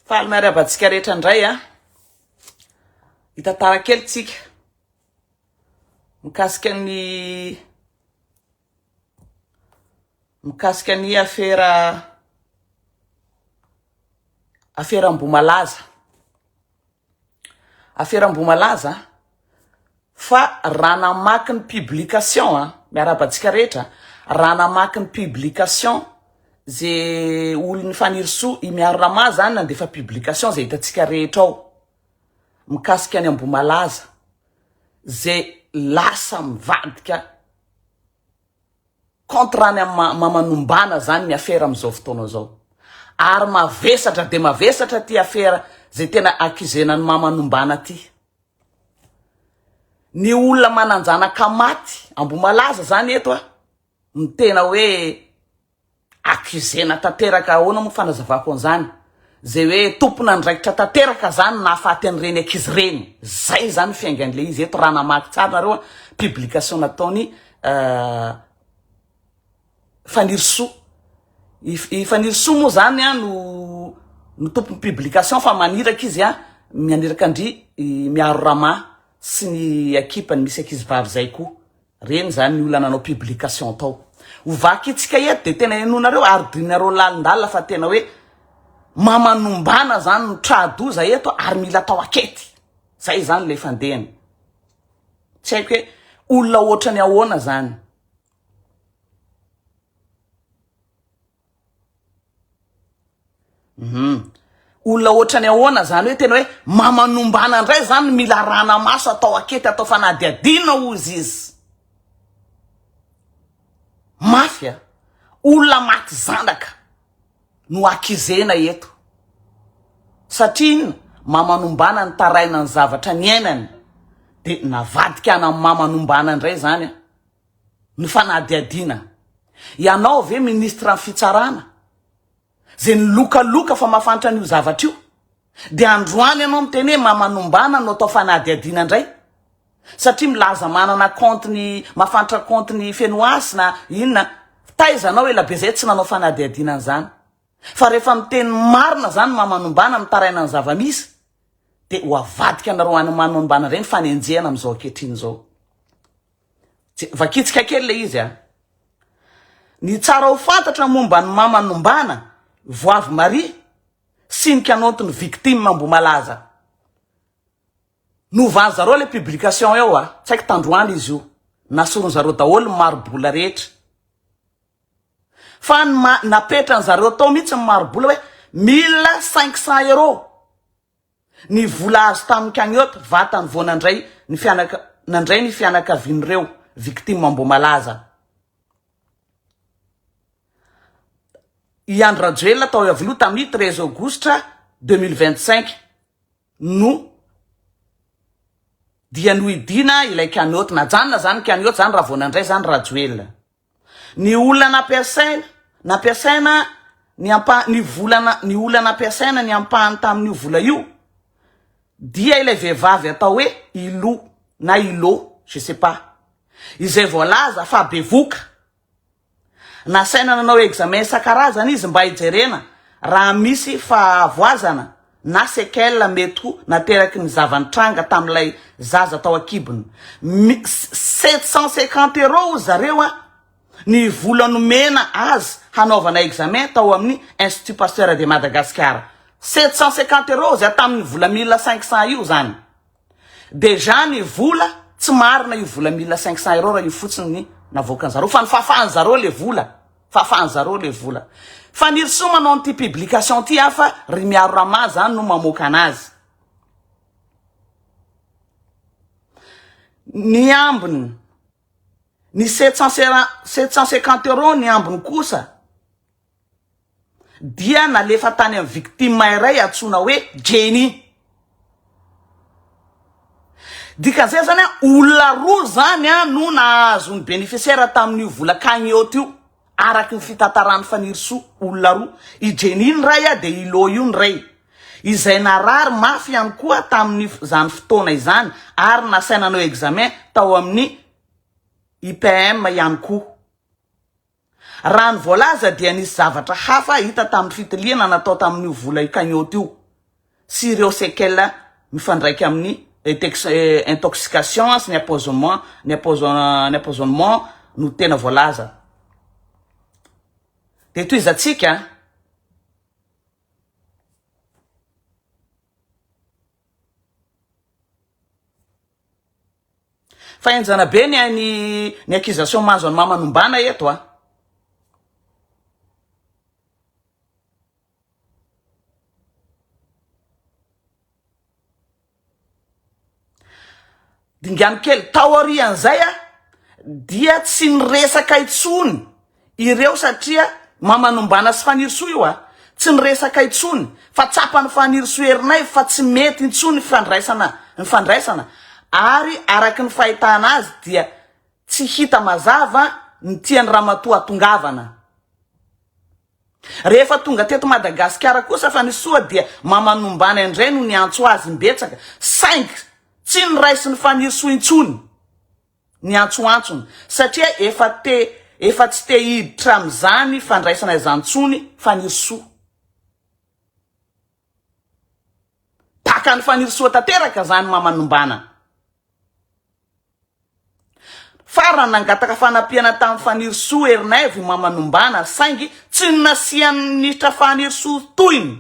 Faly miarabantsika rehetra ndray a. Hitantara kely tsika. Mikasika ny affaire Mboumalaza. Affaire Mboumalaza fa ranamaky ny publication a miarabantsika rehetra ranamaky ny publication ze olony faniriso imiaro rama zany nandefa publication ze hitatsika rehetra ao mikasika ny Mboumalaza ze lasa mivadika contre ny mamanombana zany ny affaire amizao fotoana zao ary mavesatra de mavesatra ty affaire ze tena akizena ny mamanombana ty ny olona mananjana kamaty Mboumalaza zany eto a ny tena hoe akizena tateraka ahoana mo fanazavako an'izany ze hoe tompona ndraikitra tateraka zany nahafaty an'ireny akizy reny zay zany fiaingan'le izy eto ranamaky tsara nareo publication nataony Faniriso Faniriso mo zany a no tompony publication fa maniraka izy a mianiraka andry miaro rama sy ny akipany misy akizy vavy zay koa reny zany ny olona nanao publication tao ovaky itsika eto de tena enonareo ary dinareo lalindala fa tena hoe mamanombana zany no tradoza eto ary mila tao akety zay zany le fandehany tsy haiko hoe olona ohatrany ahoana zany olona ohatrany ahoana zany hoe tena hoe mamanombana ndray zany mila rana maso atao akety atao fanadiadina ozy izy mafia olona maty zandaka no akizena eto satria mamanombana ny taraina ny zavatra ny ainany de navadika ana mamanombana ndray zany ny fanadiadina ianao ve ministre ny fitsarana ze nilokaloka fa mafantatra n'io zavatra io de androany ianao miteny hoe mamanombana no atao fanadiadina ndray satria milaza manana compte ny mafantatra compte ny fenoasy na inona taizanao ela be zay tsy nanao fanadiadina zany fa rehefa miteny marina zany mamanombana mitaraina ny zavamisy de ho avadika anareo any mamanombana reny fanenjehana amizao akehitriny zao vakitsika kely le izy a ny tsara ho fantatra momba ny mamanombana voavy Marie sy ny kanotiny victime Mboumalaza novan'ny zareo le publication eo a tsy haiko tandroany izy io nasorony zareo daholo marobola rehetra fa napetra ny zareo tao mihitsy ny marobola hoe 1500 € ny vola azo tamikany eto vatany vo nandray ny fianakavian'ireo victime Mboumalaza Ian Rajoelina tao avilo tamin'ny 13 aogositra 2025 no dia noidina ilay kanioty najanona zany kanioty zany raha vonandray zany Rajoelina ny olana nampiasaina ny olana nampiasaina ny ampahany tamin'io vola io dia ilay vehivavy atao hoe Ilo na Ilo je sais pas izay voalaza fa bevoka nasaina nanao examen isan-karazany izy mba hijerena raha misy fahavoazana na séquelle mety nateraky ny zavantranga tamilay zaza tao akibony 750 € zareo a ny vola nomena azy hanaovana examen tao amin'ny Institut Pasteur de Madagascar 750 € zay tamin'ny vola 1500 io zany deja ny vola tsy marina io vola 1500 € raha io fotsiny navoakany zareo fa nifafahany zareo le vola Faniriso manao ty publication ty afa ry miaro rama zany no mamoaka anazy ny ambiny ny 750 € ny ambiny kosa dia nalefa tany amin'ny victime iray atsona hoe Jenny dikan'izay zany olona roa zany no nahazo ny bénéficiaire tamin'io vola kanioty io araky ny fitantarany Faniriso olona roa i Jenny ny ray de Ilo io ny ray izay narary mafy ihany koa tamin'ny zany fotoana izany ary nasaina nanao examen tao amin'ny IPM ihany koa raha ny voalaza dia nisy zavatra hafa hita tamin'ny fitiliana natao tamin'io vola kanioty io sy ireo séquelles mifandraiky amin'ny intoxication sy ny empoisonnement no tena voalaza. De toizatsika fa enjana be ny accusation mahazo any mamanombana eto a. Dingany kely taorian'izay a dia tsy niresaka itsony ireo satria mamanombana sy fanirisoa io a tsy niresaka itsony fa tsapany fanirisoa erinay fa tsy mety itsony fandraisana ary araky ny fahitana azy dia tsy hita mazava ny tiany Ramatoa atongavana. Rehefa tonga teto Madagasikara kosa fanirisoa dia mamanombana indray no niantso azy mbetsaka saingy tsy niraisy ny fanirisoa intsony ny antsoantsony satria efa tsy te hiditra am'izany fandraisana izantsony fanirisoa. Taka ny fanirisoa tanteraka zany mamanombana. Farany nangataka fanapiana tamin'ny fanirisoa erinay vy mamanombana saingy tsy nasiany nitra fanirisoa toyiny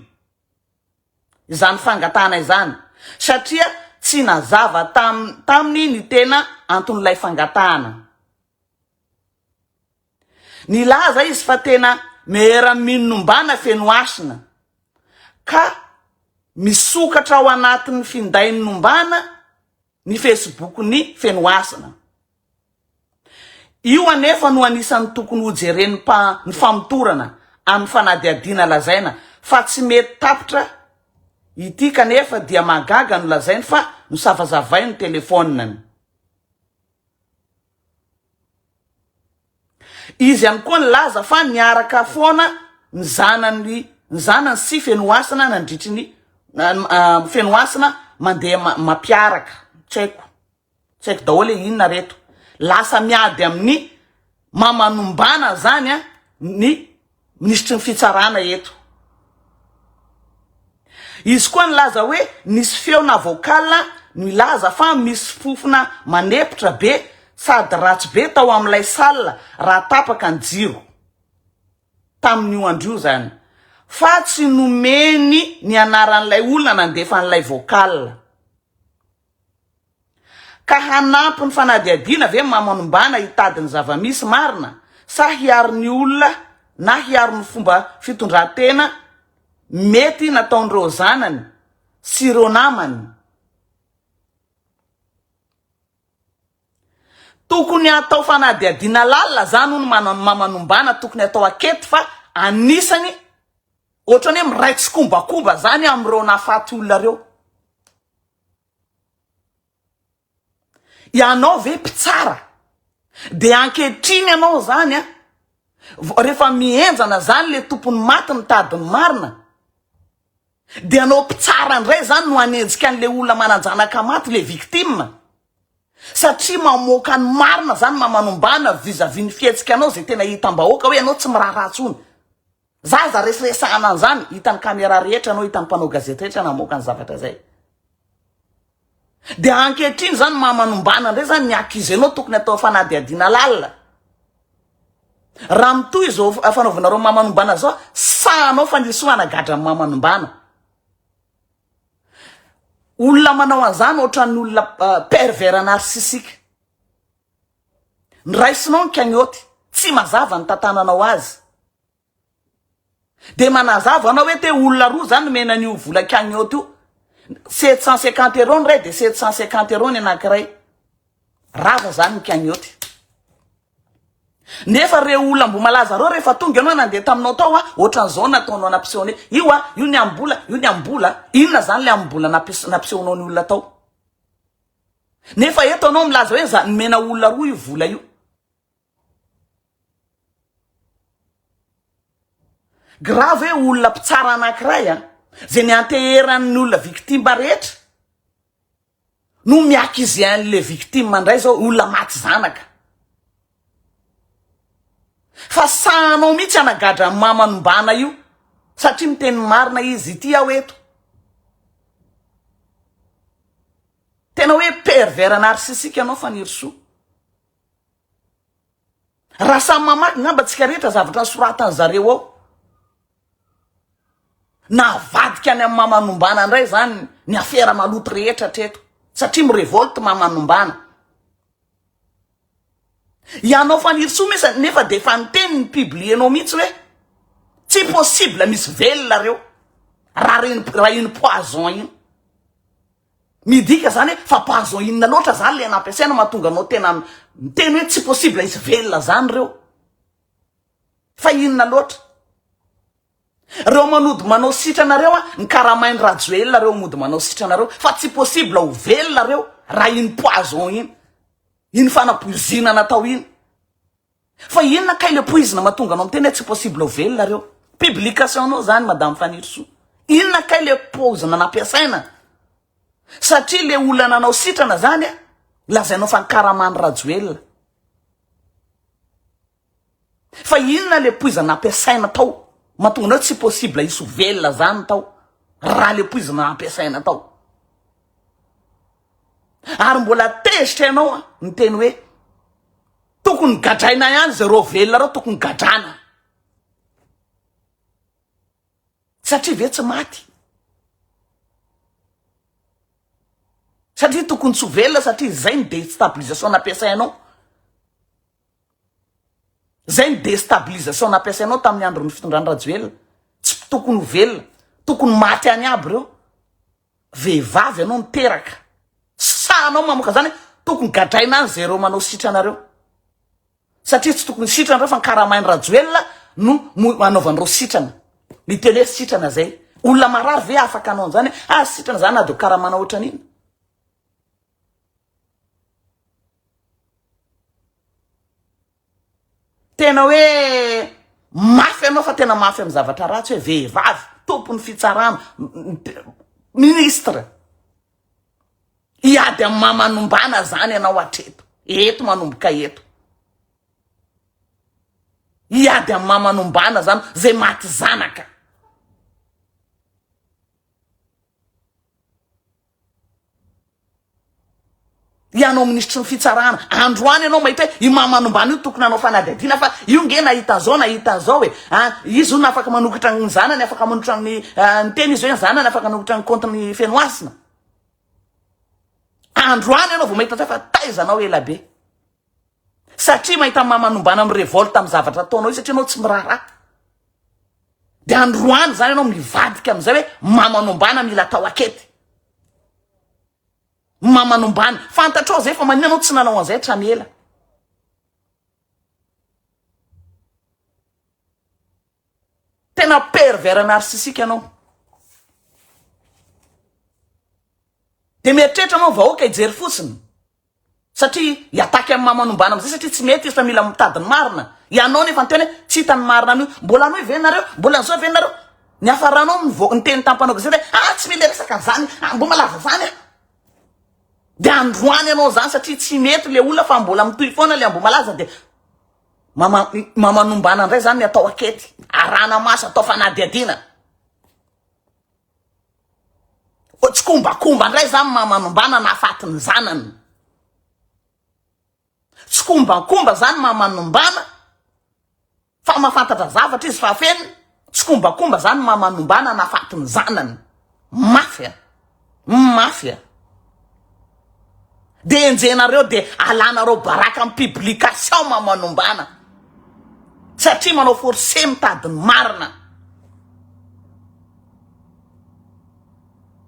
izany fangatana izany satria tsy nazava taminy ny tena anton'ilay fangatana. Nilaza izy fa tena mera minombana fenoasina ka misokatra ao anatin'ny finday nombana ny Facebook ny fenoasina. Io anefa no anisan'ny tokony hojereny ny famotorana amin'ny fanadiadina lazaina fa tsy mety tapitra ity kanefa dia magaga no lazainy fa no savazavay ny telefoniny. Izy ihany koa nilaza fa niaraka foana ny zanany sy fenoasina nandritry ny fenoasina mandeha mampiaraka. Tsy haiko daholo inona reto. Lasa miady amin'ny mamanombana zany a ny ministry ny fitsarana eto. Izy koa nilaza hoe nisy feona vocal nilaza fa misy fofona manepitra be sady ratsy be tao amin'ilay salle raha tapaka ny jiro tamin'io andro zany fa tsy nomeny ny anaran'ilay olona nandefa an'ilay vocal. Ka hanampy ny fanadiadina ve mamanombana hitady ny zava-misy marina sa hiaro ny olona na hiaro ny fomba fitondran-tena mety nataondreo zanany sy ireo namany. Tokony atao fanadiadina lalina zany no mamanombana tokony atao akety fa anisany ohatrany hoe miraitsy kombakomba zany am'ireo nafaty olona reo. Ianao ve mpitsara de ankehitriny ianao zany a rehefa mienjana zany le tompony maty mitady ny marina de anao mpitsara ndray zany no anenjika an'le olona mananjanaka maty le victime satria mamoaka ny marina zany mamanombana vis-à-vis ny fihetsika anao zay tena hitam-bahoaka hoe anao tsy miraharatsony. Zaza resaresana zany hitan'ny caméra rehetra anao hitan'ny mpanao gazety rehetra namoaka ny zavatra zay. De ankehitriny zany mamanombana ndray zany ny akizy anao tokony atao fanadiadina lalina. Raha mitoy izao fanaovanareo mamanombana zao sanao fanirisoa anagadra amin'ny mamanombana. Olona manao an'izany ohatran'ny olona pervers narcissique. Niraisinao ny kagnoty tsy mazava ny tantananao azy. De manazava anao hoe te olona roa zany mena n'io vola kagnoty io 750 € ny ray de 750 € ny anankiray. Rava zany ny kagnoty. Nefa re olona mbo malaza reo rehefa tonga ianao nandeha taminao tao a ohatran'izao nataonao nampisehoany io a io ny ambola inona zany le ambola nampisehonao ny olona tao. Nefa eto anao milaza hoe za mena olona roa io vola io. Grave hoe olona mpitsara anankiray a zay ny anteheran'ny olona victime rehetra no miakizy an'le victime ndray zao olona maty zanaka. Fa sanao mihitsy anagadra mamanombana io satria miteny marina izy ity aho eto. tena hoe pervers narcissisque anao faniry soa. Raha samy mamaky ngamba tsika rehetra zavatra nosoratany zareo ao. Navadika any amin'ny mamanombana indray zany ny afera maloto rehetra treto satria mirevolte mamanombana. Ianao faniry soa mesa nefa de fa niteny ny publienao mihitsy hoe tsy possible misy velona reo raha iny poison iny. Midika zany hoe fa poison inona loatra zany le nampiasaina mahatonga anao tena miteny hoe tsy possible misy velona zany reo. Fa inona loatra? Reo manody manao sitranareo ny karamainy rajoelona reo mody manao sitranareo fa tsy possible ho velona reo raha iny poison iny. Iny fanapoizina natao iny. Fa inona kay le poizina mahatonga anao miteny hoe tsy possible ho velona reo? Publication anao zany madame Faniry Soa. Inona kay le poizina nampiasaina? Satria le olona nanao sitrana zany lazainao fa karamany rajoelona. Fa inona le poizina nampiasaina tao mahatonga anao tsy possible hisy velona zany tao raha le poizina nampiasaina tao. Ary mbola tezitra ianao miteny hoe tokony gadraina ihany zero velona reo, tokony gadrana satria ve tsy maty. Satria tokony tsy velona satria zay ny déstabilisation nampiasainao. Zay ny déstabilisation nampiasainao tamin'ny andron'ny fitondrany rajoelona. Tsy tokony ho velona, tokony maty any aby reo. Vehivavy anao niteraka. Sanao mamoaka zany tokony gadraina any zero manao sitranareo. Satria tsy tokony sitranareo fa karamainy rajoelona no manaovanareo sitrana. Ny tele sitrana zay. Olona marary ve afaka anao zany sitrana zany na de karamana ohatran'iny. Tena hoe mafy anao fa tena mafy amin'ny zavatra ratsy hoe vehivavy tompony fitsarana ministre iady amin'ny mamanombana zany ianao hatreto eto manomboka eto iady amin'ny mamanombana zany zay maty zanaka. Ianao ministre ny fitsarana androany ianao mahita hoe i mamanombana io tokony anao fanadihadiana fa io nge nahita zao hoe izy io afaka manokatra ny zanany afaka manokatra ny teny izy hoe ny zanany afaka manokatra ny compte ny fenoasina. Androany ianao vao mahita fa taizanao elabe satria mahita mamanombana amin'ny revolte amin'ny zavatra ataonao io satria anao tsy miraharaha. De androany zany ianao mivadika amin'izay hoe mamanombana mila atao akety. Mamanombana fantatrao zay fa maninona anao tsy nanao an'izay tramela. Tena pervers narcissisque anao. De mieritreritra anao vahoaka hijery fotsiny satria hiataky amin'ny mamanombana am'izay satria tsy mety izy fa mila mitadiny marina. Ianao nefa niteny hoe tsy hitany marina an'io mbola anao venareo mbola an'izao venareo ny afaranao niteny tampanao gazety hoe tsy mila resaka zany mbo malaza zany de androany ianao zany satria tsy mety le olona fa mbola mitohy foana le ambo malaza de mamanombana ndray zany atao akety arana maso atao fanadihadiana. Tsy kombakomba ndray zany mamanombana nafatiny zanany. Tsy kombakomba zany mamanombana fa mahafantatra zavatra izy fa feny. Tsy kombakomba zany mamanombana nafatiny zanany. Mafia. Mafia. De enjenareo de alanareo baraka amin'ny publication mamanombana satria manao forcé mitadiny marina.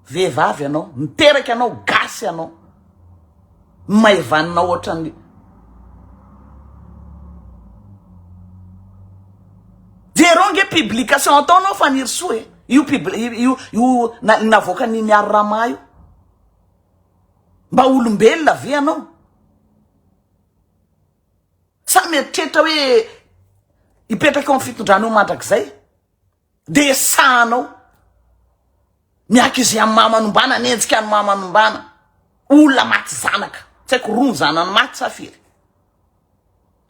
Vehivavy anao miteraka anao gasy anao maivanina ohatran'ny zero nge publication ataonao Faniry Soa io navoaka ny miaro rama io mba olombelona ve anao sa mieritreritra hoe hipetraka amin'ny fitondrana io mandrakizay de sanao miaka izy amin'ny mamanombana nenjika ny mamanombana olona maty zanaka tsy haiko roa ny zanany maty safiry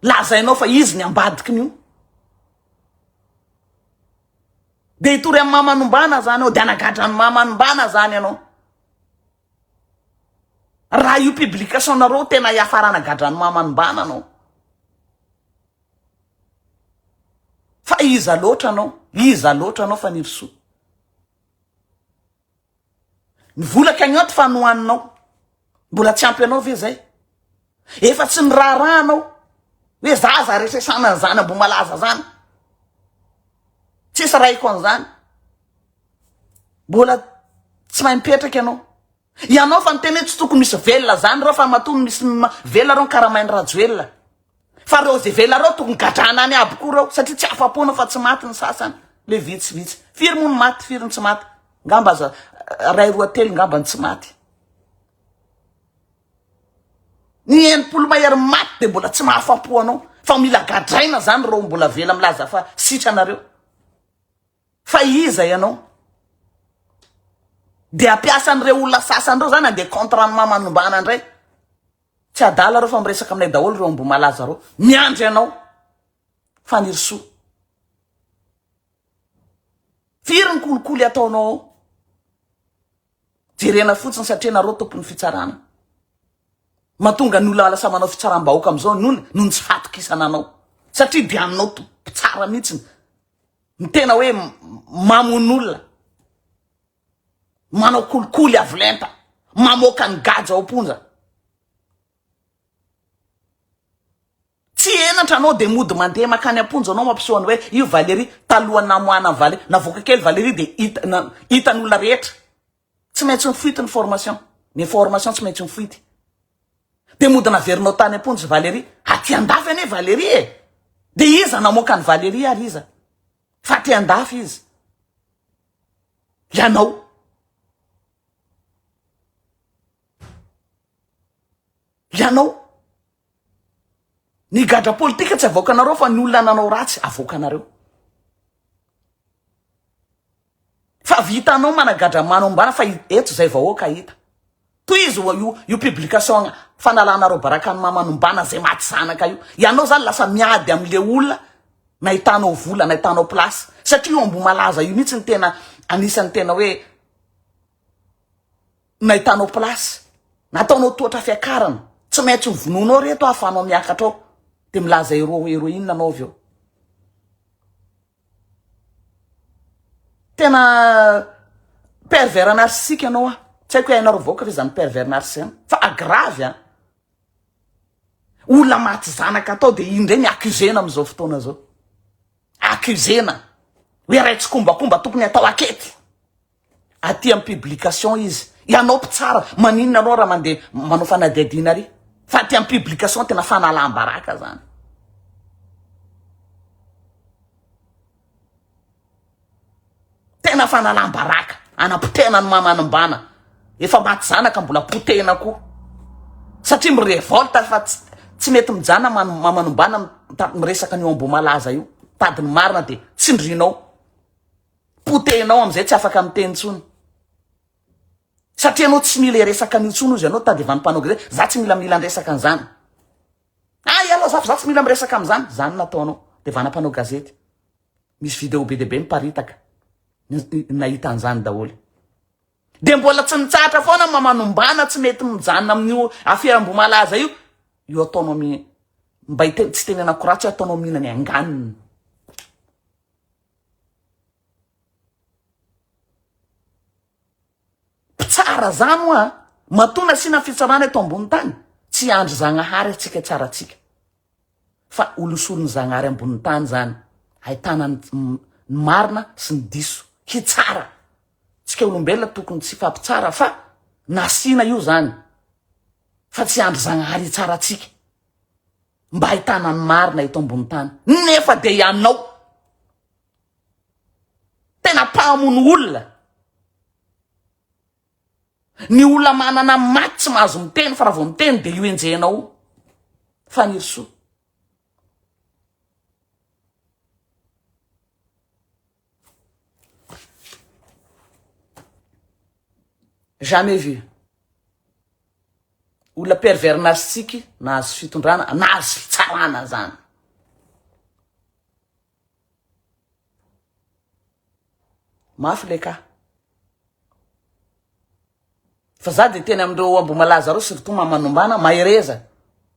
lazainao fa izy ny ambadikiny io de hitory amin'ny mamanombana zany ao de anagadra ny mamanombana zany anao raha io publication nareo tena iafarana gadrano mamanombana anao fa iza loatra anao fa nirosoa ny volaka agnato fa nohaninao mbola tsy ampy anao ve zay efa tsy niraharahanao hoe zaza resesana an'izany mbo malaza zany tsisy raiko an'izany mbola tsy mahay mipetraka ianao fa niteny hoe tsy tokony misy velona zany reo fa matoa misy velona reo karamainy rajoelona fa reo zay velona reo tokony gadrana any aby koa reo satria tsy afapona fa tsy maty ny sasany le vitsivitsy firy moa ny maty firy ny tsy maty ngamba za ray roa telo ngamba ny tsy maty ny enimpolo mahery maty de mbola tsy mahafapo anao fa mila gadraina zany reo mbola vela milaza fa sitranareo fa iza ianao de ampiasan'ireo olona sasan'ireo zany andeha contre ny mamanombana ndray tsy adala reo fa miresaka aminay daholo reo mbo malaza reo miandry ianao fa nirosoa firy ny kolikoly ataonao jerena fotsiny satria nareo tompony fitsarana mahatonga ny olona lasa manao fitsaram-bahoaka am'izao noho ny tsy fatokisana anao satria de aminao tsara mihitsiny ny tena hoe mamon'olona manao kolikoly avolenta mamoaka ny gaja ao ponja tsy enatra anao de mody mandeha makany amponja anao mampisoany hoe io Valérie talohany namoana ny Valérie navoaka kely Valérie de hitan'olona rehetra tsy maintsy mifoity ny formation tsy maintsy mifoity de mody naverinao tany amponja Valérie aty andafy ane Valérie de iza namoaka ny Valérie ary iza fa aty andafy izy ianao ny gadra politika tsy avoaka anareo fa ny olona nanao ratsy avoaka anareo fa vitanao managadra manombana fa eto zay vahoaka hita toy izy io publication fanalanareo barakany mamanombana zay maty zanaka io ianao zany lasa miady am'le olona nahitanao vola nahitanao place satria io ambo malaza io mihitsy ny tena anisan'ny tena hoe nahitanao place nataonao toatra fiakarana tsy maintsy vononao reto ahafanao miakatra ao de milaza heroine anao avy eo tena pervers narcissique anao tsy haiko hainareo vaoaka ve zany pervers narcissique fa agravy olona maty zanaka atao de indray ny accusena am'izao fotoana zao accusena hoe raitsy kombakomba tokony atao akety aty am publication izy ianao mpitsara maninona anao raha mandeha manao fanadihadina ary fa aty am publication tena fanalam-baraka zany tena fanalam-baraka anapotena ny mamanombana efa maty zanaka mbola potena koa satria mirevolta fa tsy mety mijana mamanombana miresaka an'io ambo malaza io tadiny marina de tsindrinao potenao am'izay tsy afaka miteny tsony satria anao tsy mila resaka an'io tsony izy anao tady vanimpanao zay za tsy mila resaka an'izany ianao za tsy mila miresaka am'izany zany nataonao de vanampanao gazety misy vidéo be de be miparitaka nahita an'izany daholo de mbola tsy nitsahatra foana mamanombana tsy mety mijanona amin'io afiram-bo malaza io ataonao mba tsy tenena koratsy ataonao mihina ny anganiny tsara zany matona sina fitsarana eto ambony tany tsy andry Zagnahary atsika tsaratsika fa olosolony Zagnahary ambony tany zany ahitana ny marina sy ny diso hitsara tsika olombelona tokony tsy fampitsara fa nasina io zany fa tsy andry Zagnahary hitsaratsika mba ahitana ny marina eto ambony tany nefa de ianao tena mpamono olona ny olona manana maty tsy mahazo miteny fa raha vao miteny de io enjenao fa nirosoa jamais vu olona pervers narcissique nahazo fitondrana nahazo fitsarana zany mafy le ka fa za de teny amindreo Ambomalaza reo surtout Mamanombana mahereza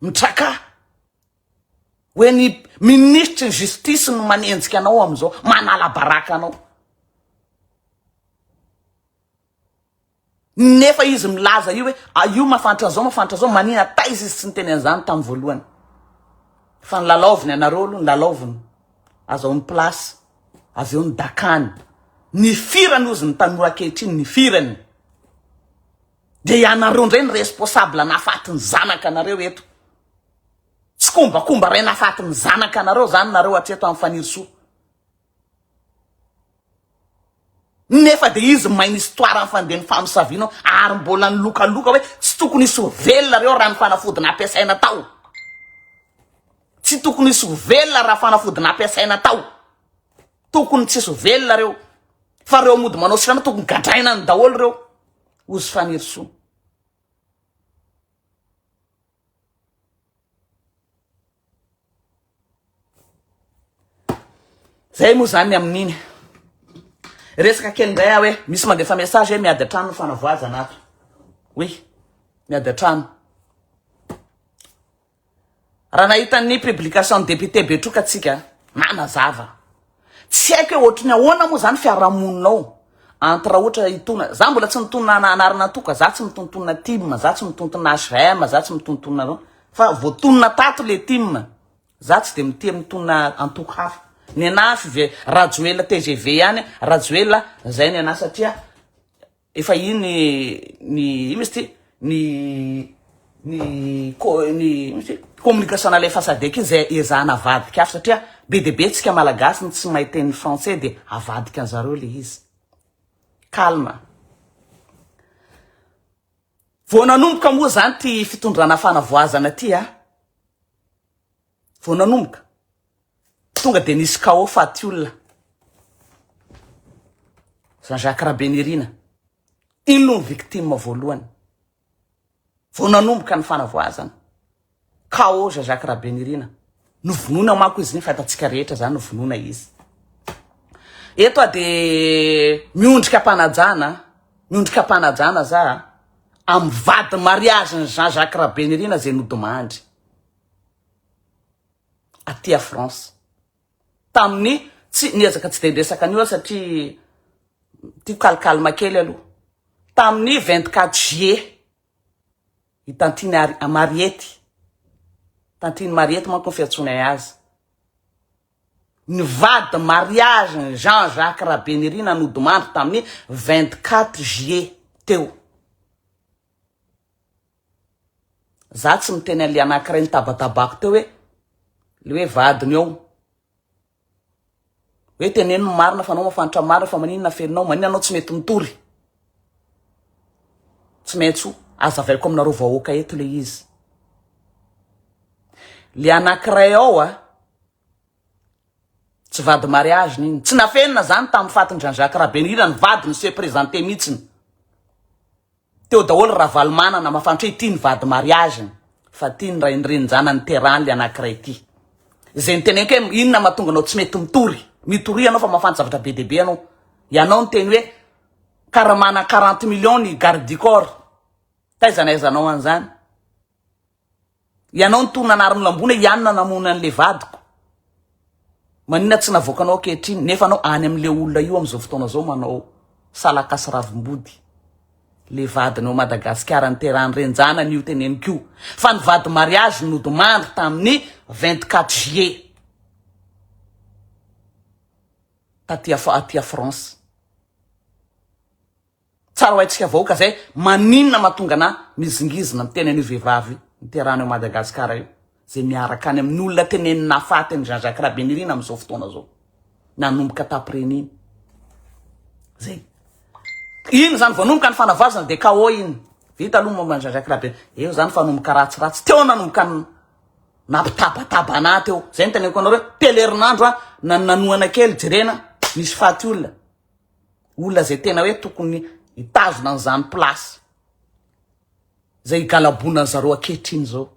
mitraka hoe ny ministre ny justice no manenjika anao amizao manala baraka anao nefa izy milaza io hoe io mafantatra zao manina taizy izy tsy niteny an'izany tamin'ny voalohany fa nylalaoviny anareo aloha nylalaoviny azahoany place avy eo ny dakany ny firany ozy ny tanora ankehitriny ny firany de ianareo ndray ny responsable nafaty ny zanaka anareo eto tsy kombakomba ray nafaty ny zanaka anareo zany nareo hatreto amin'ny fanirisoa nefa de izy mainy histoire amin'ny fandehany famisavianao ary mbola nylokaloka hoe tsy tokony hisy ho velona reo raha ny fanafodina ampiasaina tao tsy tokony hisy ho velona raha fanafodina ampiasaina tao tokony tsy hisy ho velona reo fa reo mody manao sirana tokony gadraina ny daholo reo ozy fanirisoa zay moa zany amin'iny resaka kely ndray hoe misy mandefa message hoe miady atrano fanavoazana ato hoe miady atrano raha nahita ny publication député Betroka atsika manazava tsy haiko hoe ohatrany ahoana moa zany fiarahamoninao entre ohatra itona za mbola tsy mitonona anarana toka za tsy mitontonona tim za tsy mitontona HVM za tsy mitontonona no fa voatonona tato le tim za tsy de mitia mitonona antoko hafa ny anafy ve Rajoela TGV ihany Rajoela zay ny ana satria efa iny misy ny communication ale fasadeka zay ezahana avadika hafa satria be de be tsika malagasy ny tsy mahay teny français de avadika an'zareo le izy calme vao nanomboka moa zany ty fitondrana fanavoazana ty vao nanomboka tonga de nisy kao faty olona Jean-Jacques Rabenirina ino ny victime voalohany vao nanomboka ny fanavoazana kao Jean-Jacques Rabenirina novonona mako izy ny fatatsika rehetra zany novonona izy eto de miondrika panajana za amin'ny vady mariage ny Jean-Jacques Rabenirina zay nodomandry aty a France tamin'ny tsy niezaka tsy de resaka anio satria tiako kalikalma kely aloha tamin'ny 24 juillet itantiny tantiny Mariety manko fiatsonay azy ny vady mariage Jean-Jacques Rabenirina nodomandry tamin'ny 24 juillet teo za tsy miteny an'le anankiray nitabatabako teo hoe le hoe vadiny eo hoe teneno marina fa anao mafantatra marina fa maninona ferinao manina anao tsy mety mitory tsy maintsy azavaiko aminareo vahoaka eto le izy le anankiray ao tsy vady mariage niny tsy nafenina zany tamin'ny fatiny Jean-Jacques Rabenirina ny vadiny se présenté mihitsiny teo daholo Ravalomanana mafantatra hoe ity ny vady mariage fa ty ny rainrenjana ny terrain le anankiray ty zay ny teneniko hoe inona mahatonga anao tsy mety mitory anao fa mafanta zavatra be debe ianao ny teny hoe karamana 40 millions ny garde du corps taizanaizanao an'izany ianao ny tona anariny lambona ianona namona an'le vadiko manina tsy navoakanao ankehitriny nefa anao any amin'le olona io am'izao fotoana zao manao salakasy ravimbody le vadinao Madagasikara ny terrain renjana n'io teneniko fa ny vady mariage nodomandry tamin'ny 24 juillet aty a France tsara ho haitsika vahoaka zay maninona mahatonga na mizingizina miteny an'io vehivavy ny terrain Madagasikara io zay miaraka any amin'ny olona teneny nafaty ny Jean-Jacques Rabenirina am'izao fotoana zao nanomboka tapireniny zay iny zany vanomboka ny fanavazana de kao iny vita aloha momba ny Jean-Jacques Rabenirina eo zany fanomboka ratsiratsy teo nanomboka nampitabataba ana teo zay ny teneniko anareo telerinandro nanoana kely jerena misy faty olona zay tena hoe tokony hitazona an'izany place zay galabona zareo akehitriny zao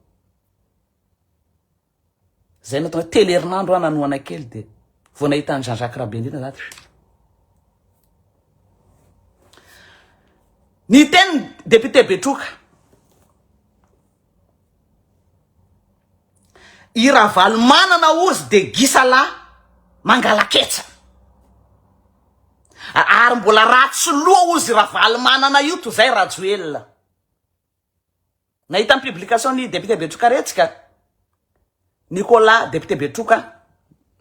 zay natao telerinandro nanoana kely de vao nahita ny Jean-Jacques Rabenirina zany ny teny député Betroka i Ravalo manana ozy de gisala mangalaketsa ary mbola ratsy loha ozy Ravalo manana io toy zay Rajoelina nahita publication ny député Betroka retsika Nicolas député Betroka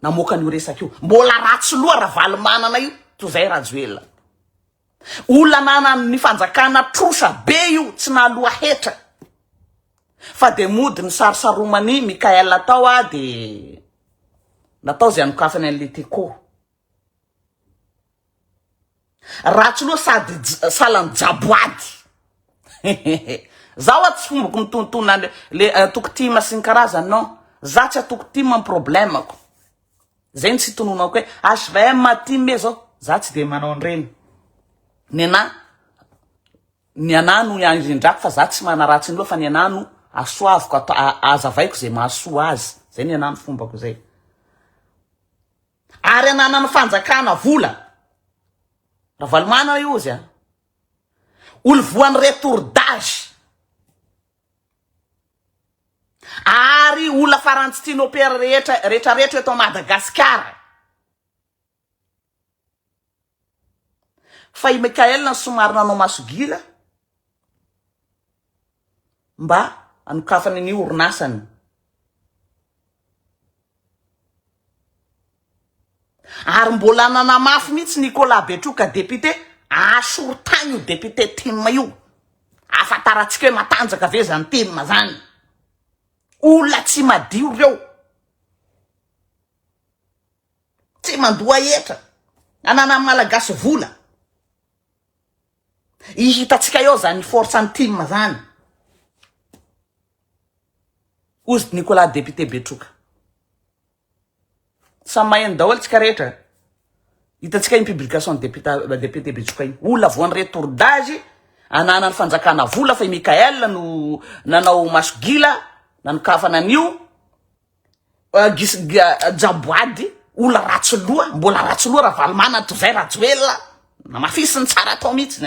namoaka an'io resaka io mbola ratsy loha Ravalo manana io toy zay Rajoelina olona nanany ny fanjakana trosa be io tsy naloha hetra fa de mody ny sarisaromany Mikael tao de natao zay anokafany an'le teko ratsy loha sady salany jaboady zaho tsy fombako mitontona le tokotima sy ny karazany non za tsy atokotima ny problemako zay tsy tononako hoe HVM matime zao za tsy de manao an'ireny ny anano indrindrako fa za tsy mana ratsy loha fa ny anano asoaviko azavaiko zay mahasoa azy zay ny anano fombako zay ary ananany fanjakana vola Ravalo manana io izy olo voan'ny retour d'âge ary olona farantsy tiany opera rehetra eto Madagasikara fa i Mikael na somary nanao masogila mba anokafany ny orinasany ary mbola nanamafy mihitsy Nicolas Betroka député asorotany io député Tim io afantaratsika hoe matanjaka ve zany Tim zany olona tsy madio reo tsy mandoa etra anana malagasy vola ihitatsika eo zany force ny Tim zany ozy Nicolas député Betroka sa mahaino daholo tsika rehetra hitatsika iny publication député Betroka iny olona voan'ny retour d'âge ananany fanjakana vola fa i Mikael no nanao masogila nanokafana an'io jaboady olona ratsy loha mbola ratsy loha Ravalo manana toy zay Rajoelina namafisiny tsara atao mihitsy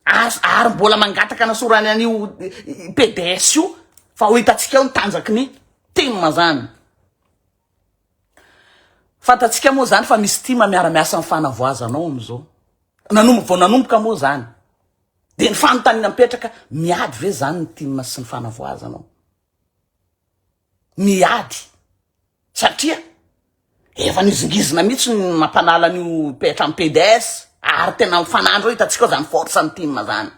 ary mbola mangataka nasorany an'io PDS io fa ho hitatsika eo nitanjaky ny Tim zany fantatsika moa zany fa misy Tim miara-miasa amin'ny fanavoazanao amizao nanomboka moa zany de ny fanontaniana mipetraka miady ve zany ny Tim sy ny fanavoazanao miady satria efa nizingizina mihitsy ny mampanala an'io petra amin'ny PDS ary tena mifanandro hitatsika zany force ny Tim zany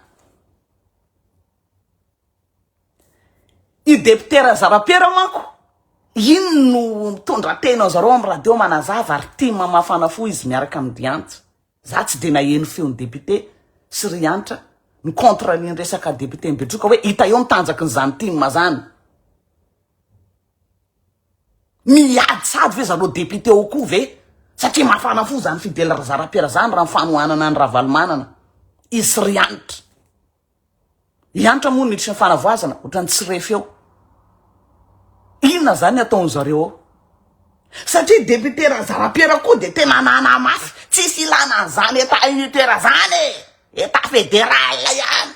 i député Razarapiera manko ino no mitondra tena zareo amin'ny radio manazava ary Tim mafana fo izy miaraka amin'ny Diantra za tsy de naheno feon'ny député sy Riantra ny contre ny resaka député Betroka hoe hita eo mitanjaky nyzany Tim zany miady sady ve zareo député ao koa ve satria mafana fo zany Fidèle Razarapiera zany raha mifanohanana ny Ravalo manana izy Riantra moa niditry ny fanavoazana ohatrany tsy refy eo inona zany ataony zareo satria député Razarapiera koa de tena nanamafy tsisy ilana an'izany état unitaire zany état fédéral ihany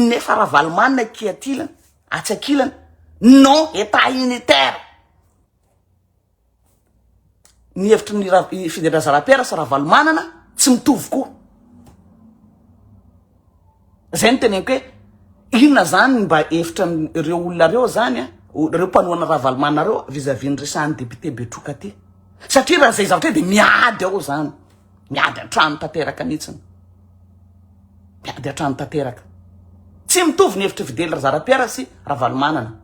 nefa Ravalo manana kiatilana atsakilana non état unitaire ny hevitry ny Fidèle Razarapiera sy Ravalo manana tsy mitovy koa zay ny teneniko hoe inona zany mba hevitra ireo olona reo zany reo mpanohana Ravalo manana reo vis-à-vis ny resahan'ny député Betroka ty satria raha zay zavatra de miady ao zany miady antrano tanteraka mihitsiny miady antrano tanteraka tsy mitovy ny hevitry Fidèle Razarapiera sy Ravalo manana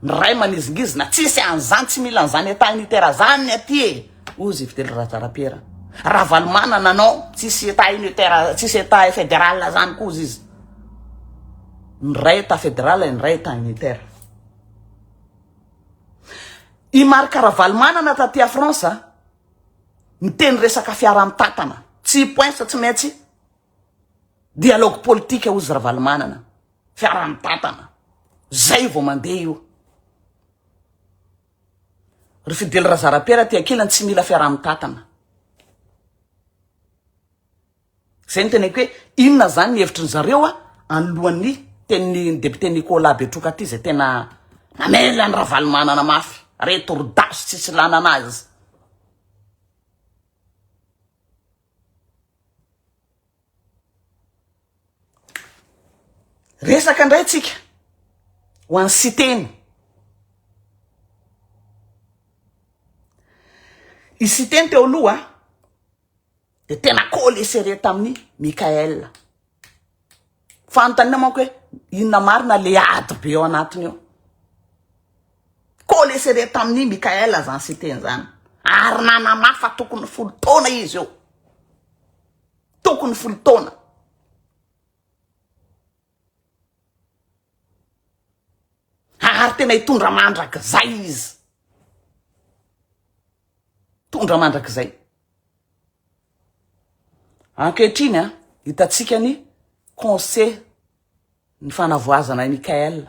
ny ray manizingizina tsisy an'izany tsy mila an'izany état unitaire zany aty ozy Fidèle Razarapiera Ravalo manana nao tsisy état unitaire tsisy état fédéral zany koa izy ny ray état fédéral ny ray état unitaire i marika Ravalo manana taty a France miteny resaka fiara-mitatana tsy poinsa tsy maintsy dialogue politique ozy Ravalo manana fiara-mitatana zay vao mandeha io ry Fidèle Razarapiera ty ankilany tsy mila fiara-mitatana zay ny teneko hoe inona zany ny hevitry ny zareo anolohany teny député Nicolas Betroka ty zay tena namela ny ravalimanana mafy reto rodaso tsisy lana anazy. Resaka ndray tsika ho an'ny siteny. I siteny teo aloha de tena kolesere tamin'ny Mikael. Fanontaniana manko hoe inona marina le ady be ao anatiny eo. Kolesere tamin'ny Mikael zany siteny zany. Ary nanamafa tokony 10 taona izy eo. Tokony 10 taona. Ary tena hitondra mandrakizay izy. Tondra mandrakizay. Ankehitriny hitatsika ny conseil ny fanavoazana Mikael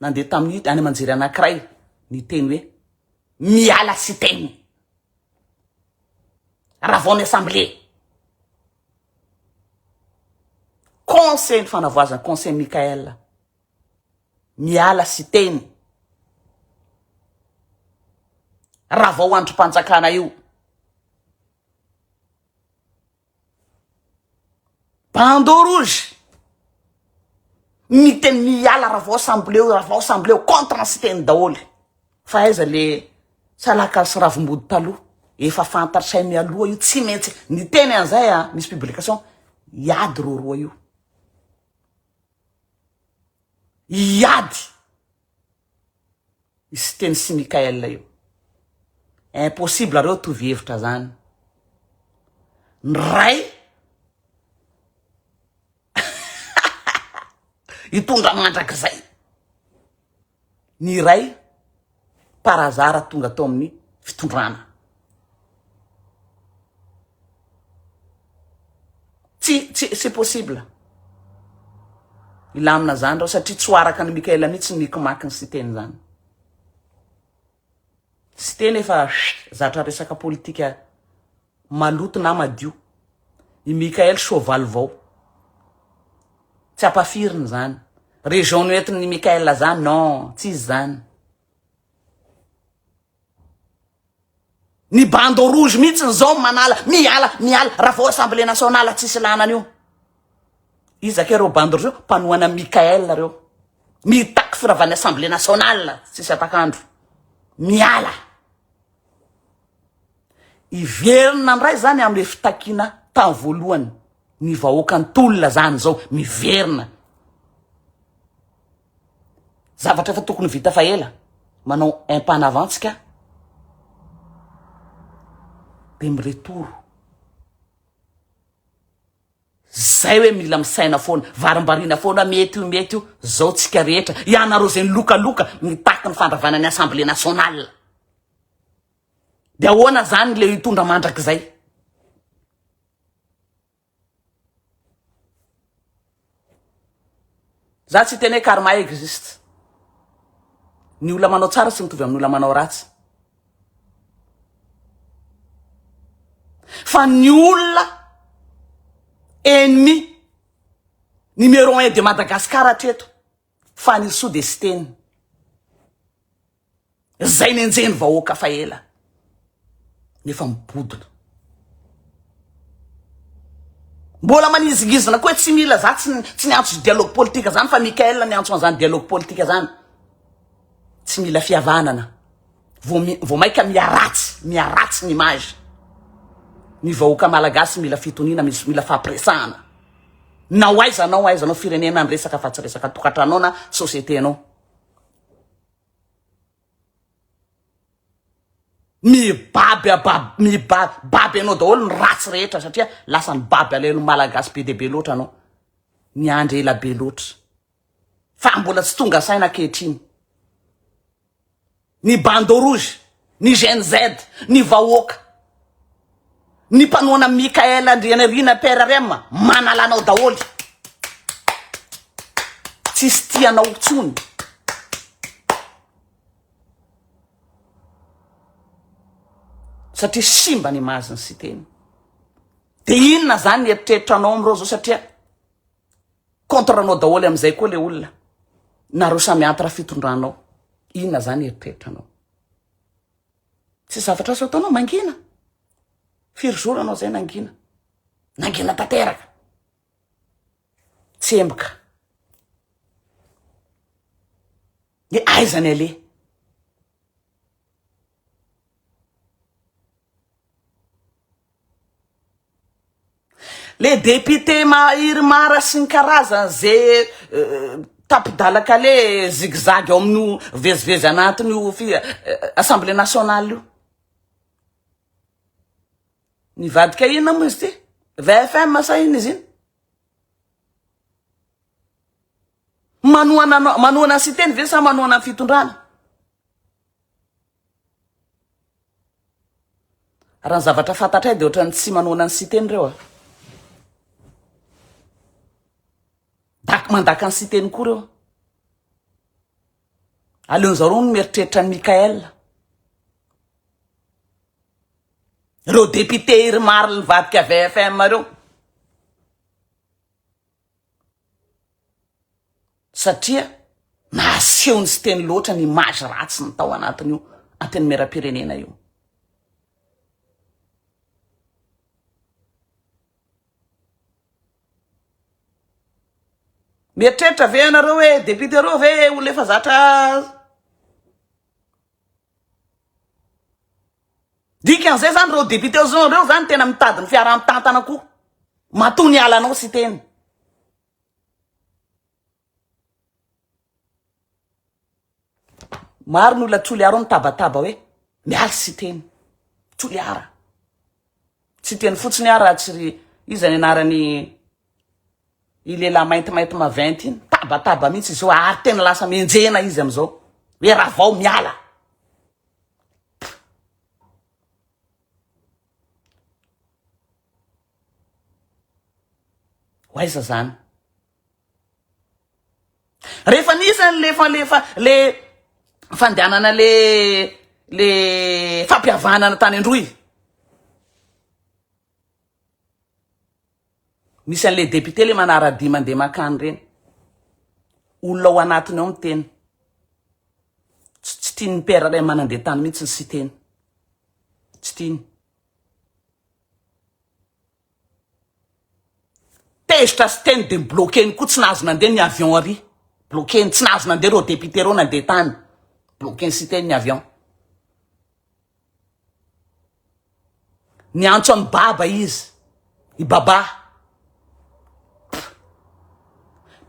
nandeha tamin'ny any amanjery anankiray ny teny hoe miala siteny. Raha vao ny assemblée. Conseil ny fanavoazana conseil Mikael. Miala siteny. Raha vao androm-panjakana io. Bandeau rouge. Miteny miala raha vao assemblée contre ny siteny daholy. Fa aiza le salaka sy ravimbody taloha efa fantatr'say mialoha io tsy maintsy ny teny an'izay misy publication iady roa io. Iady. Isy teny sy Mikael io. Impossible reo tovy hevitra zany. Ny ray hitondra mandrakizay. Ny ray parazara tonga tao amin'ny fitondrana. C'est possible. Ilamina zany reo satria tsy hoaraka ny Mikael mihitsy ny kimaky ny siteny zany. Siteny efa zatra resaka politika maloto na madio. I Mikael soavaly vao. Tsy apafiriny zany. Région noentiny Mikael zany non, tsy zany. Ny bandeau rouge mihitsy zao manala miala raha vao assemblée nationale tsisy lanany io. Izake reo bandeau rouge panoana Mikael reo. Mitaky firavany assemblée nationale tsisy atakandro. Miala. Iverina ndray zany amle fitakina tany voalohany. Ny vahoaka ny tolona zany zao miverina. Zavatra fa tokony vita fa ela. Manao un pas en avant tsika. De miretour. Zay hoe mila misaina foana, varimbarina foana mety io, zao tsika rehetra. Ianareo zay lokaloka mitaky ny fandravana ny assemblée nationale. De ahoana zany le hitondra mandrakizay. Za tsy teny karma existe. Ny olona manao tsara tsy mitovy amin'ny olona manao ratsy. Fa ny olona ennemi numéro 1 de Madagascar hatreto fa ny sous-destiny. Zay nenjeny vahoaka fa ela. Nefa mibodina. Mbola manizigizina koa tsy mila za tsy niantso dialogue politika zany fa Mikael niantso an'izany dialogue politika zany. Tsy mila fihavanana. Vao maika miaratsy ny image. Ny vahoaka malagasy mila fitoniana, mila fampiresahana. Na aizanao firenena ny resaka fa tsy resaka tokantranao na société anao. Mibaby anao daholo ny ratsy rehetra satria lasa ny baby alelo malagasy be dia be loatra anao. Ny andro ela be loatra. Fa mbola tsy tonga saina ankehitriny. Ny bandeau rouge, ny GNZ, ny vahoaka, ny mpanoana Mikael Andrianarina PRRM manalanao daholo. Tsisy tianao tsony. Satria simba ny maziny sy teny. de inona zany eritreritranao am'reo zao satria contre-nao daholo am'izay koa le olona nareo samy antara fitondranao. Inona zany eritreritranao? Tsy zavatra azo ataonao mangina. Firy jour anao zay nangina tanteraka. Tsemboka. Ny aizany ale. Le député mahiry mara sy ny karazany zay tapidalaka le zigzag ao amin'ny vezivezy anatiny io Assemblée nationale io. Nivadika ina moa izy ty? VFM sa ina izy iny? Manoana sy teny ve sa manoana fitondrana? Raha ny zavatra fantatray de ohatrany tsy manoana ny sy teny reo. Mandaka ny sy teny koa reo. Aleon'zareo no mieritreritra ny Mikael. Reo député iry maro nivadika VFM reo. Satria naseho ny sy teny loatra ny image ratsy ny tao anatiny io anteny mera-pirenena io. Mieritreritra ve anareo hoe député reo ve olona efa zatra dikan'izay zany reo député reo zany tena mitady ny fiaraha-mitantana koa. Matony alanao sy teny. Maro ny olona Toliara mitabataba hoe miala sy teny. Toliara. Tsy teny fotsiny ara tsy izany anarany ilela maintimainty maventy iny. Tabataba mihitsy izy ary tena lasa menjena izy am'izao. Hoe raha vao miala. Waiza zany. Rehefa nisany le fandehanana le fampiavanana tany Androy. Misy an'le député le manaradi mandeha makany reny. Olona ao anatiny ao miteny. Tsy tiany pera ray manandeha tany mihitsy sy teny. Tsy tiany. Tezitra sy teny de bloqué koa tsy nahazo nandeha ny avion ary. Bloqué tsy nahazo nandeha reo député reo nandeha tany. Bloqué sy teny ny avion. Ny antso amin'ny baba izy. I baba.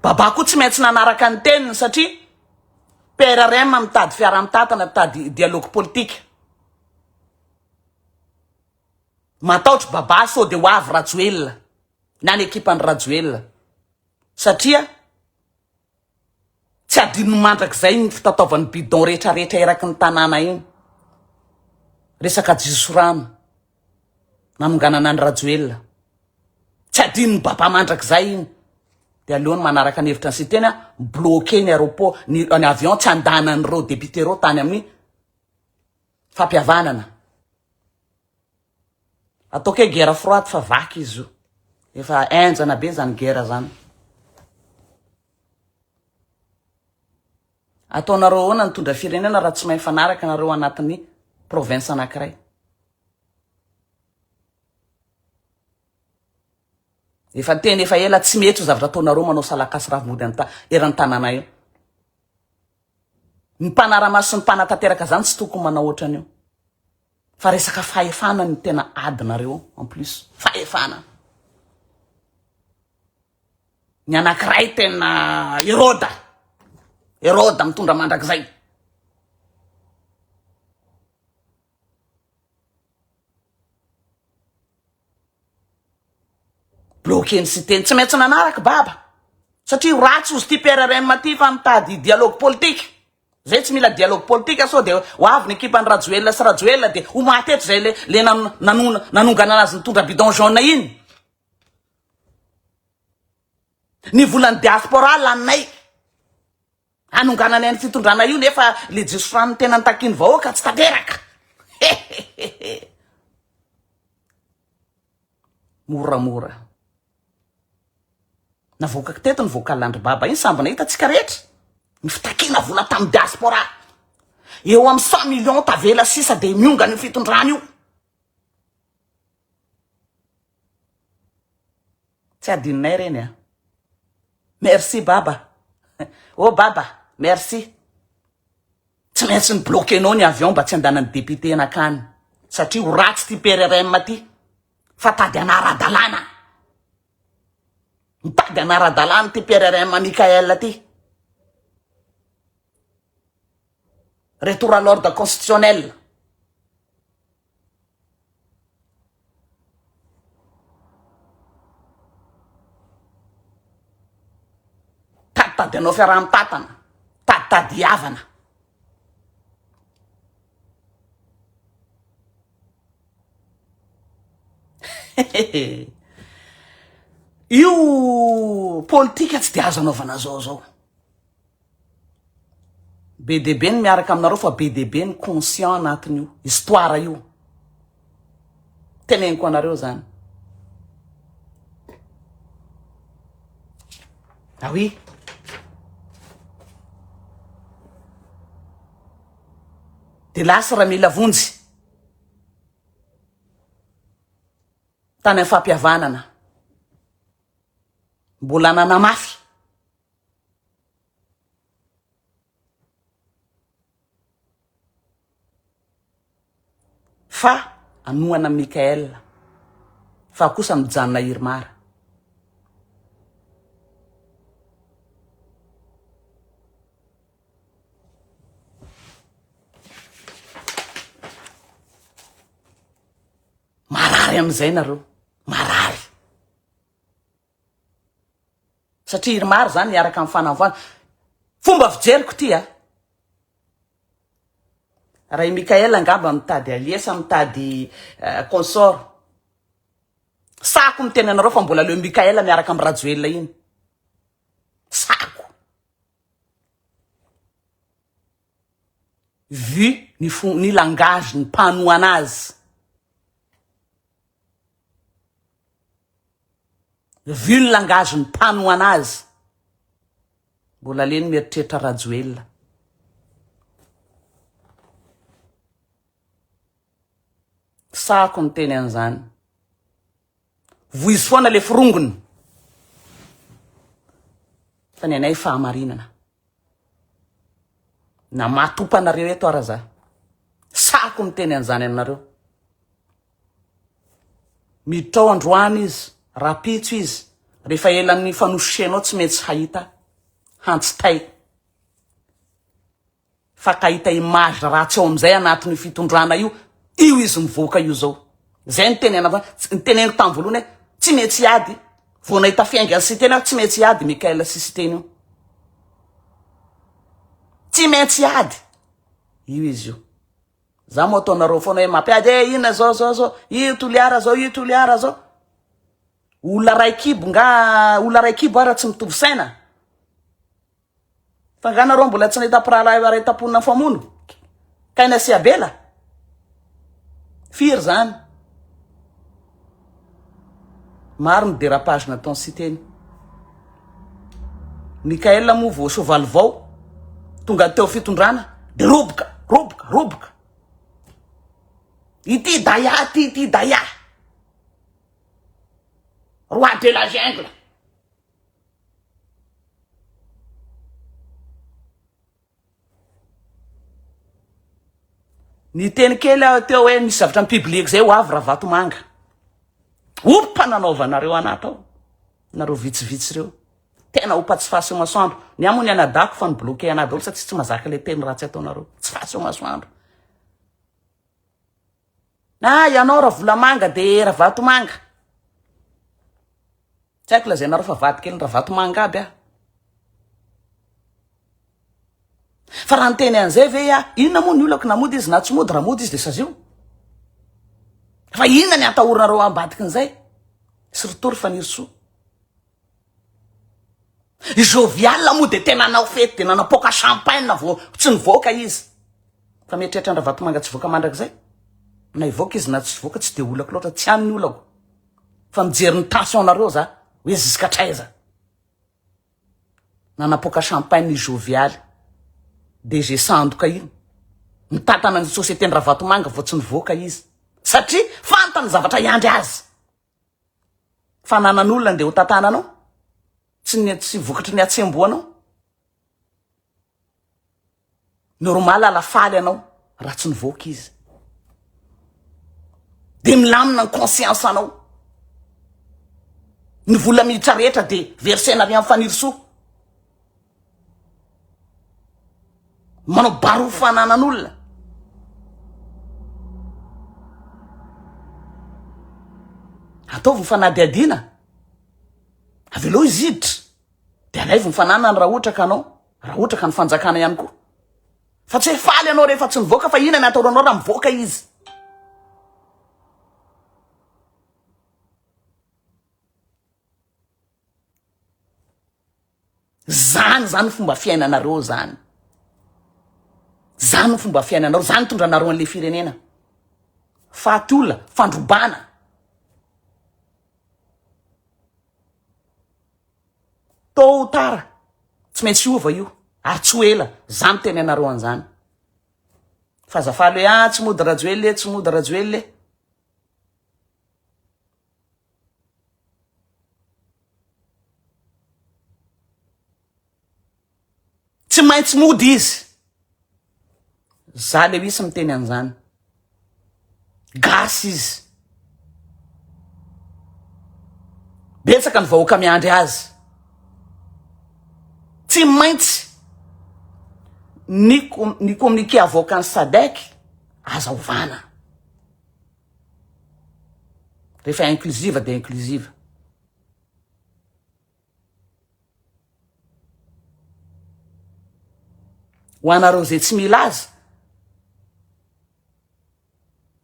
Baba koa tsy maintsy nanaraka ny teniny satria PRRM mitady fiaraha-mitantana mitady dialogue politique. Mataotry baba sao de hoavy Rajoelina na ny ekipany Rajoelina satria tsy adino mandrak'izay ny fitataovan'ny bidon rehetrarehetra eraky ny tanàna iny. Resaka jisorano nanonganana ny Rajoelina. Tsy adino ny baba mandrak'izay iny. De aleony manaraka ny hevitra ny sy teny bloqué ny aéroport ny avion tsy andanany reo député reo tany amin'ny fampiavanana. Ataoko hoe guerre froide fa vaky izy io. Efa enjana be zany guerre zany. Ataonareo hoana ny tondra firenena raha tsy mahay fanaraka nareo anatin'ny province anankiray. Efa teny efa ela tsy mety zavatra ataonareo manao salakasy ravimody eran'ny tanàna io. Ny mpanaramaso sy ny mpanatanteraka zany tsy tokony manao ohatran'io. Fa resaka fahefana ny tena adinareo en plus. Fahefana. Ny anankiray tena Heroda mitondra mandrakizay. Bloqué ny sy teny tsy maintsy nanaraka baba. Satria ratsy ozy ty PRRM ty fa mitady dialogue politique. Zay tsy mila dialogue politique sao de hoavy ny ekipany Rajoelina sy Rajoelina de ho maty eto zay le nanongana anazy nitondra bidon jaune iny. Ny volan'ny diaspora lanay. Anonganana ny fitondrana io nefa le jisorano tena nitakiny vahoaka tsy tanteraka. moramora navokako teto ny voakalandry baba iny sambana hitatsika rehetra ny fitakina vola tamin'ny diaspora eo amin'ny 100 millions tavela sisa de mionga ny fitondrana io tsy adininay reny a merci baba oh baba merci tsy maintsy ny bloquenao ny avion mba tsy andanany député anakany satria ho ratsy ty PRRM ty fa tady anaradalana mitady anaradalana ty PRRM Mikael ty retour à l'ordre constitutionnel tady anao fiaraha-mitatana tady havana io politika tsy de azo anaovana zao be deaibe ny miaraka aminareo fa be deaibe ny conscient anatin'io histoire io teneniko anareo zany oui de lasa raha mila vonjy tany amin'ny fampihavanana mbola nanamafy fa anoana Mikael fa kosa mijanona Irmara marary am'izay nareo marary satria Irmara zany miaraka amin'ny fanavoana fomba fijeriko ty a raha i Mikael angamba mitady aliesa mitady consort sako miteny anareo fa mbola leo Mikael miaraka amin'ny Rajoelina iny sako vu ny langage ny mpanoana azy vu ny langage ny mpanoana azy mbola leny mieritreritra Rajoelina sako miteny an'izany voizy foana le firongony fa ny anay fahamarinana na matopanareo eto ara za sako miteny an'izany aminareo miditra ao androany izy rapitso izy rehefa elan'ny fanosotrenao tsy maintsy hahita hantsitay fa kahita image ratsy ao am'izay anatin'ny fitondrana io izy mivoaka io zao zay nyteneniko tamin'ny voalohany tsy maintsy ady vao nahita fiaingany sy teny tsy maintsy ady Mikael sisy teny io tsy maintsy ady io izy io za mo ataonareo foana hoe mampiady ina zao io toliara zao olona ray kibo ara tsy mitovy saina fa nganareo mbola tsy nahita piraharaita-ponina famono kaina sy abela firy zany maro ny dérapage nataony sy teny Mikael moa vao sovaly vao tonga teo fitondrana de roboka ity daya roi de la jungle ny teny kely aho teo hoe misy zavatra public zay ho avy raha Vatomanga opa nanaovanareo anaty ao nareo vitsivitsy reo tena opa tsy fasy ao masoandro ny amo ny anadako fa ny bloqué anadako satria tsy mazaka le teny ratsy ataonareo tsy fasy ao masoandro ianao raha Volamanga de raha Vatomanga tsy haiko lazainareo fa vady kely raha Vatomanga aby fa raha nyteny an'izay ve inona moa ny olako namody izy na tsy mody raha mody izy de sazio fa inona ny atahorinareo ambadiky n'izay sy ritory fa nirso jovial moa de tena nanao fety de nanapoka champagne vo tsy nivoaka izy fa mieritreritra andra Vatomanga tsy voaka mandrakizay na ivoaka izy na tsy voaka tsy de olako loatra tsy an'ny olako fa mijery ny tensionnareo za hoe ziska traiza nanapoka champagne jovial DG Sandoka iny mitatana ny société ny Ravatomanga vao tsy nivoaka izy satria fantany zavatra iandry azy fa nanan'olona ndeha ho tatananao tsy vokatry ny atsemboanao normal alafaly anao raha tsy nivoaka izy de milamina ny conscience anao ny vola miditra rehetra de versena ry amin'ny fanirisoa manao baro fananan'olona ataovy mifanadiadiana avy aloha izy iditra de alaivy mifanana ny raha ohatra ka ny fanjakana ihany koa fa tsy hoe faly anao rehefa tsy nivoaka fa ina ny ataonao raha mivoaka izy zany fomba fiainanareo zany fomba fiainanareo zany tondranareo an'le firenena faty olona fandrobana tôt ou tard tsy maintsy ova io ary tsy ho ela zany tenenareo an'izany fa zafaly hoe tsy mody rajoely tsy mody rajoely tsy maintsy mody izy za le isy miteny an'izany gasy izy betsaka ny vahoaka miandry azy tsy maintsy ny communiqué avocat ny SADC azahovana rehefa inclusive de inclusive ho anareo zay tsy mila azy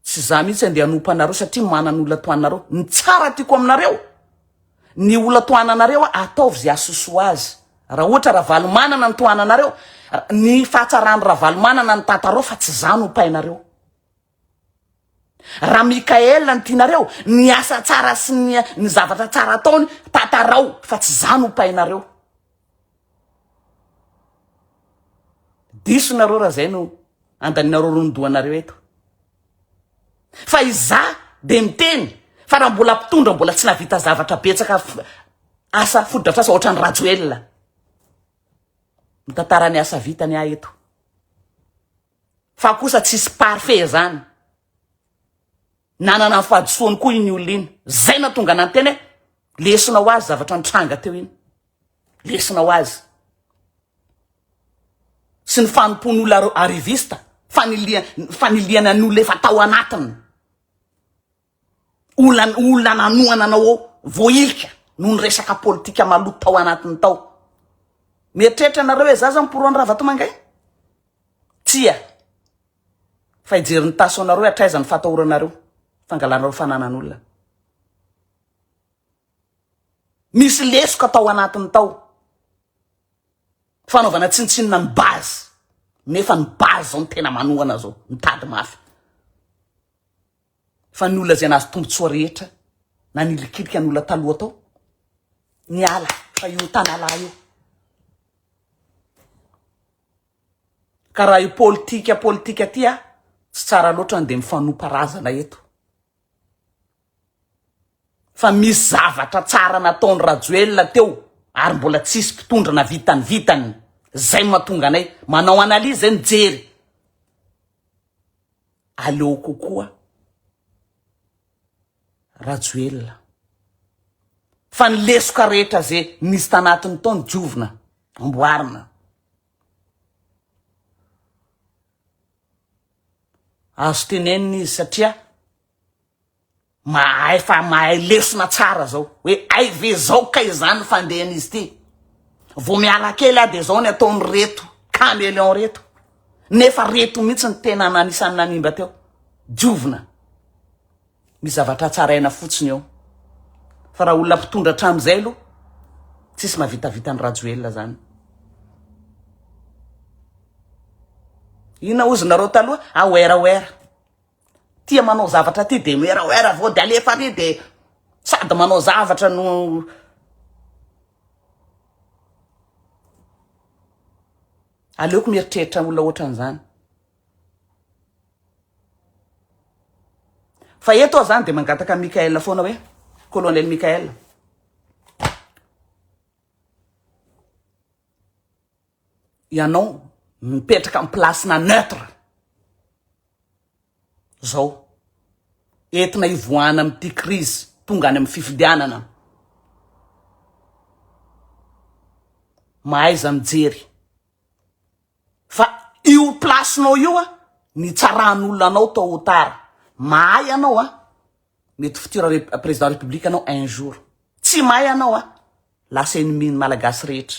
tsy za mihitsy andeha hanompo anareo satria manan'olona toanareo ny tsara tiako aminareo ny olona toananareo ataovy zay asosoa azy raha ohatra raha valomanana ny toananareo ny fahatsarany raha valomanana ny tatareo fa tsy za no painareo raha Mikaela ny tianareo ny asa tsara sy ny zavatra tsara ataony tatarao fa tsy za no painareo diso nareo raha zay no andaninareo rondoanareo eto fa iza de miteny fa raha mbola mpitondra mbola tsy navita zavatra betsaka asa fodratra asa ohatra ny rajoelina mitantarany asa vitany ahy eto fa kosa tsisy parfait zany nanana ny fahadisoany koa iny olona iny zay na tonga nanteny lesinao azy zavatra nitranga teo iny lesinao azy sy ny fanompon'olona arrivista faniliana n'olona efa tao anatiny olona nanoana anao voilika noho ny resaka politika maloto tao anatiny tao mieritreritra nareo hoe zaza miporoany Ravatomanga tia fa ijery ny tasonareo atraiza ny fatahoranareo fangalanareo fananan'olona misy lesoka tao anatiny tao fanaovana tsintsinina ny base nefa ny base zao ny tena manoana zao mitady mafy fa ny olona zay nazy tombotsoa rehetra na nilikilika ny olona taloha tao ny ala fa io tanala io ka raha io politika tia tsy tsara loatra ny de mifanomparazana eto fa misy zavatra tsara nataony rajoelina teo ary mbola tsisy mpitondra na vitany zay mahatonga anay manao analyse zay nijery aleo kokoa rajoelina fa ny lesoka rehetra zay nisy tanatiny tao ny diovina amboarina azo teneniny izy satria mahay lesona tsara zao hoe ay ve zao ka izany fandehan'izy ty vo miala kely de zao ny ataony reto caméléon reto nefa reto mihitsy ny tena nanisany nanimba teo diovina misy zavatra tsaraina fotsiny eo fa raha olona mpitondra hatram'izay aloha tsisy mahavitavita ny rajoelina zany ina ozy nareo taloha aoeraoera tia manao zavatra ty de moeraoera vao de alefa ry de sady manao zavatra no aleoko mieritreritra olona ohatran'izany. Fa eto zany de mangataka Mikael foana hoe colonel Mikael. Ianao mipetraka amin'ny plasina neutre. Zao entina ivoahana amin'ity crise tonga any amin'ny fifidianana. Mahaiza mijery. Fa io plasinao io ny tsaran'olona anao tao ho tara. Mahay anao mety fitira président république anao un jour. Tsy mahay anao lasa ennemi malagasy rehetra.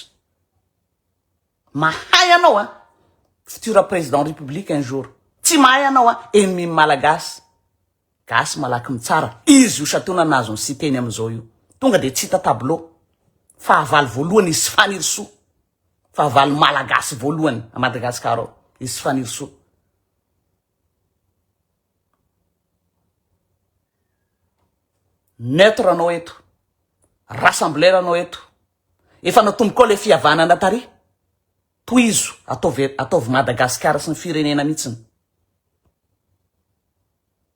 Mahay anao fitira président république un jour. Tsy mahay anao ennemi malagasy. Gasy malaky mitsara. Izy io satona nazo ny siteny am'izao io. Tonga de tsy hita tableau. Fahavalo voalohany izy faniriso. Fahavalo malagasy voalohany a Madagasikara ao. Izy faniriso. Neutre anao eto. Rassembleur anao eto. Efa natombo koa le fihavanana tary. Toizo ataovy Madagasikara sy ny firenena mihitsiny.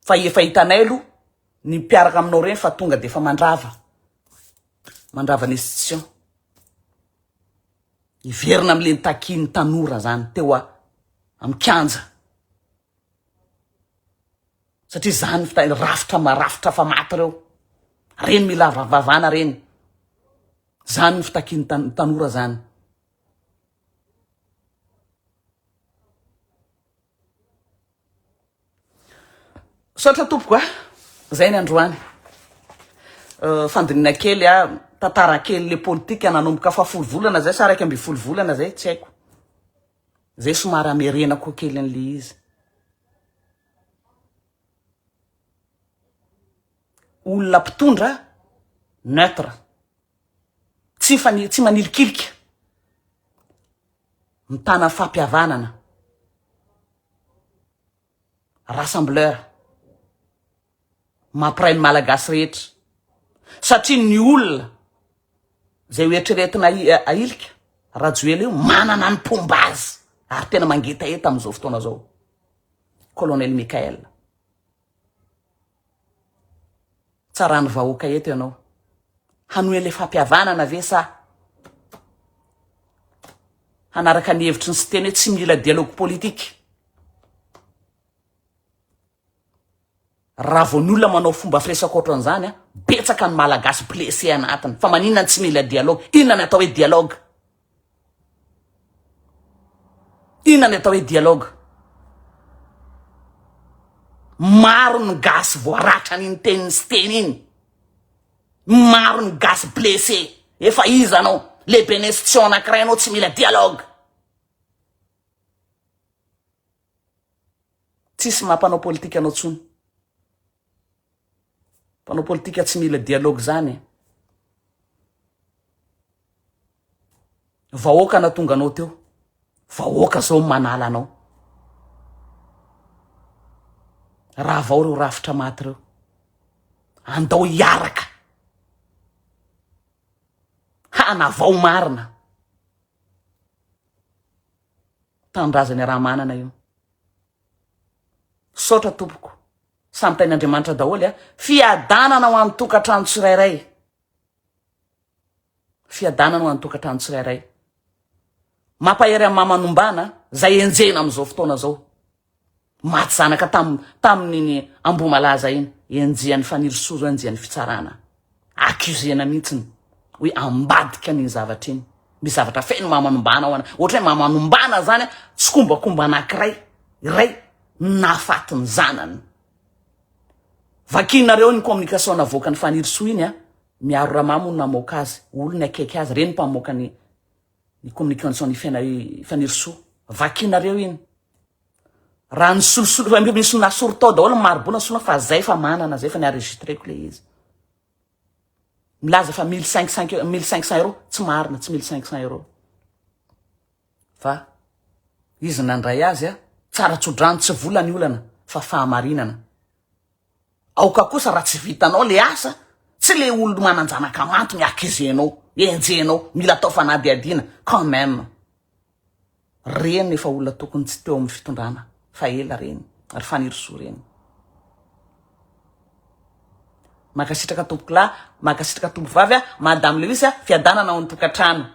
Fa efa hitanay aloha ny mpiaraka aminao reny fa tonga de fa mandrava ny institution. Iverina am'le takiny tanora zany teo amin'ny kianja. Satria zany rafitra fa maty reo. Reny mila vavana reny. Zany ny fitakiny tanora zany. Sotra tompoko zay ny androany. Fandinina kely tantara kely le politika nanomboka fa 10 volana zay sa 12 volana zay tsy haiko. Zay somary amerena koa kely an'le izy. Olona mpitondra neutre. Tsy manilikilika. Mitana fampihavanana. Rassembleur. Mampiray ny malagasy rehetra. Satria ny olona zay hoetreretina ailika Rajoelina io manana ny pombazy ary tena mangetaeta am'izao fotoana zao. Colonel Mikael. Tsara ny vahoaka eto ianao. Hanoe le fampihavanana ve sa hanaraka ny hevitry ny sy teny hoe tsy mila dialogue politique. Raha vao ny olona manao fomba firesaka ohatran'izany betsaka ny malagasy blessé anatiny. Fa maninona tsy mila dialogue? Inona ny atao hoe dialogue? Inona ny atao hoe dialogue? Maro ny gasy voaratra ny teniny sy teny iny. Maro ny gasy blessé. Efa iza anao le bénédiction anankiray anao tsy mila dialogue. Tsisy mampanao politika anao tsony. Panao politika tsy mila dialogue zany. Vahoaka na tonga anao teo. Vahoaka zao manala anao. Raha vao reo rafitra maty reo. Andao hiaraka. Hana vao marina. Tandrazany raha manana io. Sotra tompoko. Samy tain'Andriamanitra daholy fiadanana ho an'ny tokantrano tsirairay. Fiadanana ho an'ny tokantrano tsirairay. Mampahery amin'ny mamanombana zay enjena am'izao fotoana zao. Maty zanaka tamin'ny Ambomalaza iny. Enjean'ny fanirisozo, enjean'ny fitsarana. Accusena mihitsiny hoe ambadika ny zavatra iny. Misy zavatra feno mamanombana ho ana. Ohatra hoe mamanombana zany tsy kombakomba anankiray. Iray nafatiny zanany. Vakinareo ny communication navoaka ny faniriso iny miaro ramamo namoaka azy. Olona akaiky azy reny mpamoaka ny communication ny faniriso. Vakinareo iny. Raha ny solisolo misy nasorotao daholo maribona sona fa zay fa manana zay fa nienregistreko le izy. Milaza fa 1500 euros tsy marina, tsy 1500 euros. Fa izy nandray azy tsara tsodrano tsy volany olana fa fahamarinana. Aoka kosa raha tsy vitanao le asa tsy le olo mananjanaka maty miakizenao enjenao mila atao fanadiadina quand même reny efa olona tokony tsy teo amin'ny fitondrana fa ela reny ary fanirisoa reny makasitraka tompoko lahy makasitraka tompo vavy madame Lewis fiadanana ao ny tokantrano